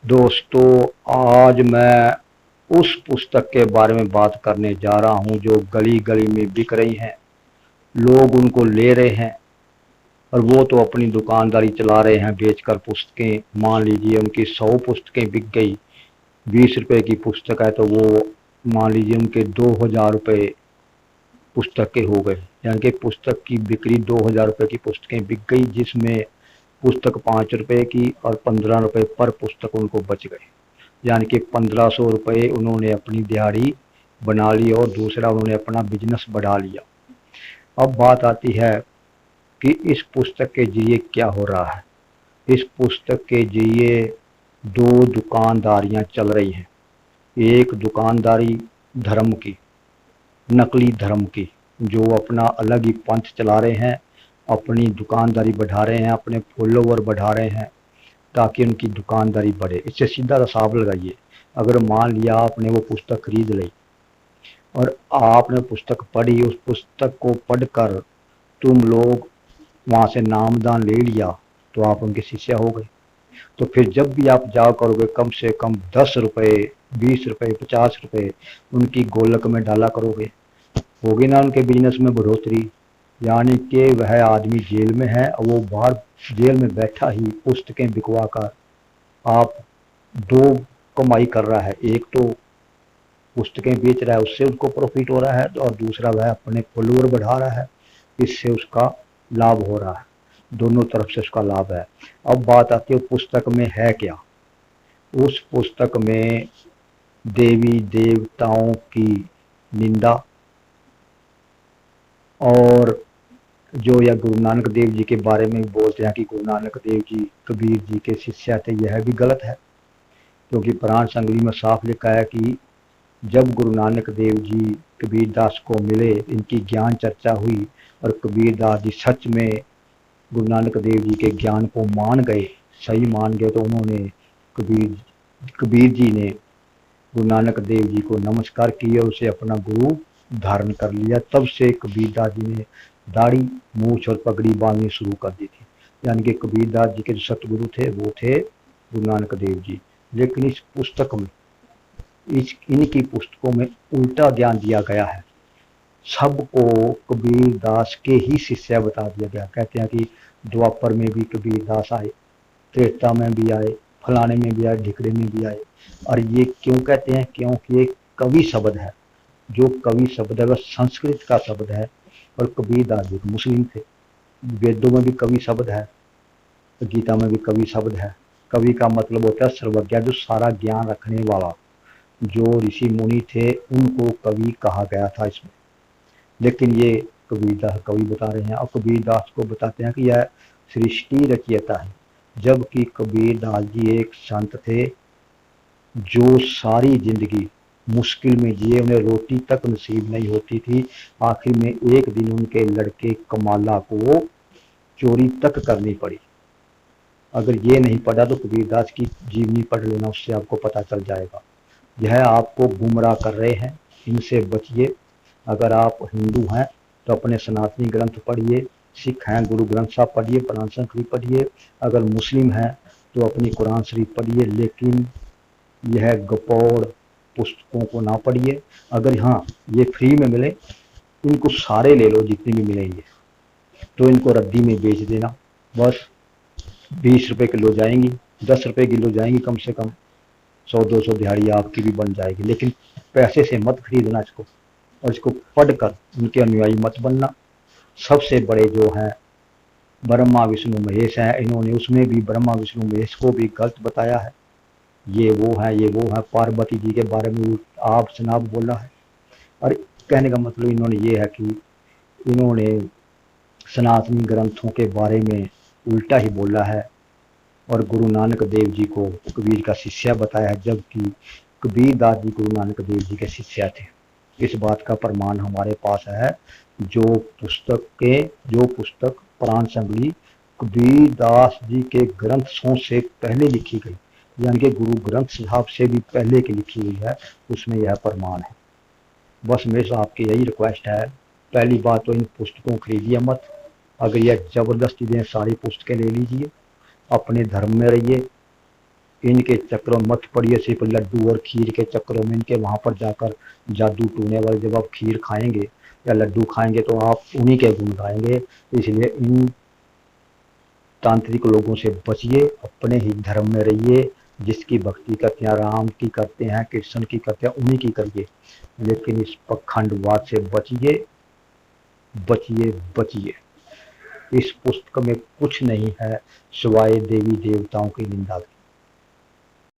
दोस्तों, आज मैं उस पुस्तक के बारे में बात करने जा रहा हूं जो गली गली में बिक रही हैं। लोग उनको ले रहे हैं और वो तो अपनी दुकानदारी चला रहे हैं बेचकर पुस्तकें। मान लीजिए उनकी 100 पुस्तकें बिक गई, 20 रुपए की पुस्तक है तो वो मान लीजिए उनके 2000 रुपये पुस्तक के हो गए। यानी कि पुस्तक की बिक्री 2000 रुपये की पुस्तकें बिक गई, जिसमें पुस्तक 5 रुपए की और 15 रुपए पर पुस्तक उनको बच गए। यानी कि 1500 रुपये उन्होंने अपनी दिहाड़ी बना ली और दूसरा उन्होंने अपना बिजनेस बढ़ा लिया। अब बात आती है कि इस पुस्तक के जरिए क्या हो रहा है। इस पुस्तक के जरिए दो दुकानदारियां चल रही हैं। एक दुकानदारी धर्म की, नकली धर्म की, जो अपना अलग ही पंथ चला रहे हैं, अपनी दुकानदारी बढ़ा रहे हैं, अपने फॉलोवर बढ़ा रहे हैं ताकि उनकी दुकानदारी बढ़े। इससे सीधा हिसाब लगाइए, अगर मान लिया आपने वो पुस्तक खरीद ली और आपने पुस्तक पढ़ी, उस पुस्तक को पढ़कर तुम लोग वहाँ से नामदान ले लिया तो आप उनके शिष्य हो गए। तो फिर जब भी आप जा करोगे कम से कम 10 रुपये, 20 रुपये, 50 रुपये उनकी गोलक में डाला करोगे, होगी ना उनके बिजनेस में बढ़ोतरी। यानी कि वह आदमी जेल में है और वो बाहर जेल में बैठा ही पुस्तकें बिकवा कर आप दो कमाई कर रहा है। एक तो पुस्तकें बेच रहा है, उससे उसको प्रॉफिट हो रहा है, और दूसरा वह अपने फॉलोअर बढ़ा रहा है, इससे उसका लाभ हो रहा है। दोनों तरफ से उसका लाभ है। अब बात आती है पुस्तक में है क्या। उस पुस्तक में देवी देवताओं की निंदा, और जो यह गुरु नानक देव जी के बारे में बोलते हैं कि गुरु नानक देव जी कबीर जी के शिष्य थे, यह भी गलत है। क्योंकि पुराण संगली में साफ लिखा है कि जब गुरु नानक देव जी कबीरदास को मिले, इनकी ज्ञान चर्चा हुई और कबीरदास जी सच में गुरु नानक देव जी के ज्ञान को मान गए, सही मान गए, तो उन्होंने कबीर जी ने गुरु नानक देव जी को नमस्कार किया, उसे अपना गुरु धारण कर लिया। तब से कबीरदास जी ने दाढ़ी, मूछ और पगड़ी बांधनी शुरू कर दी थी। यानी कि कबीरदास जी के जो सतगुरु थे वो थे गुरु नानक देव जी। लेकिन इस पुस्तक में, इनकी पुस्तकों में उल्टा ज्ञान दिया गया है। सबको कबीरदास के ही शिष्य बता दिया गया। कहते हैं कि द्वापर में भी कबीरदास आए, त्रेता में भी आए, फलाने में भी आए, ढिकड़े में भी आए। और ये क्यों कहते हैं? क्योंकि एक कवि शब्द है। जो कवि शब्द है वह संस्कृत का शब्द है, और कबीरदास जी मुस्लिम थे। वेदों में भी कवि शब्द है, गीता में भी कवि शब्द है। कवि का मतलब होता है सर्वज्ञ, जो सारा ज्ञान रखने वाला। जो ऋषि मुनि थे उनको कवि कहा गया था इसमें। लेकिन ये कबीरदास कवि बता रहे हैं, और कबीरदास को बताते हैं कि यह सृष्टि रचयिता है। जबकि कबीरदास जी एक संत थे जो सारी जिंदगी मुश्किल में जिए, उन्हें रोटी तक नसीब नहीं होती थी। आखिर में एक दिन उनके लड़के कमाला को चोरी तक करनी पड़ी। अगर ये नहीं पढ़ा तो कबीरदास की जीवनी पढ़ लेना, उससे आपको पता चल जाएगा। यह आपको गुमराह कर रहे हैं, इनसे बचिए। अगर आप हिंदू हैं तो अपने सनातनी ग्रंथ पढ़िए, सिख हैं गुरु ग्रंथ साहब पढ़िए, पुराण शरीफ पढ़िए, अगर मुस्लिम हैं तो अपनी कुरान शरीफ पढ़िए। लेकिन यह गपोड़ पुस्तकों को ना पढ़िए। अगर हाँ ये फ्री में मिले, इनको सारे ले लो जितने भी मिलेंगे, तो इनको रद्दी में बेच देना। बस 20 रुपये किलो जाएंगी, 10 रुपये किलो जाएंगी, कम से कम 100-200 दिहाड़ी आपकी भी बन जाएगी। लेकिन पैसे से मत खरीदना इसको, और इसको पढ़कर उनके अनुयायी मत बनना। सबसे बड़े जो हैं ब्रह्मा विष्णु महेश हैं, इन्होंने उसमें भी ब्रह्मा विष्णु महेश को भी गलत बताया है। ये वो है, ये वो है, पार्वती जी के बारे में आप शनाब बोला है। और कहने का मतलब इन्होंने ये है कि इन्होंने सनातनी ग्रंथों के बारे में उल्टा ही बोला है, और गुरु नानक देव जी को कबीर का शिष्य बताया है, जबकि कबीरदास जी गुरु नानक देव जी के शिष्य थे। इस बात का प्रमाण हमारे पास है। जो पुस्तक पुराण संगली कबीरदास जी के ग्रंथों से पहले लिखी गई, यानी कि गुरु ग्रंथ साहब से भी पहले की लिखी हुई है, उसमें यह प्रमाण है। बस मेरे आपकी यही रिक्वेस्ट है। पहली बात तो इन पुस्तकों खरीदिए मत। अगर यह जबरदस्ती दें सारी पुस्तकें ले लीजिए, अपने धर्म में रहिए, इनके चक्रों में मत पड़िए, सिर्फ लड्डू और खीर के चक्रों में। इनके वहां पर जाकर जादू टूने वाले जब आप खीर खाएंगे या लड्डू खाएंगे तो आप उन्हीं के गुण गाएंगे। इसलिए इन तांत्रिक लोगों से बचिए, अपने ही धर्म में रहिए। जिसकी भक्ति करते हैं, राम की करते हैं, कृष्ण की करते हैं, उन्हीं की करिए, लेकिन इस पखंडवाद से बचिए, बचिए, बचिए। इस पुस्तक में कुछ नहीं है सिवाय देवी देवताओं की निंदा के।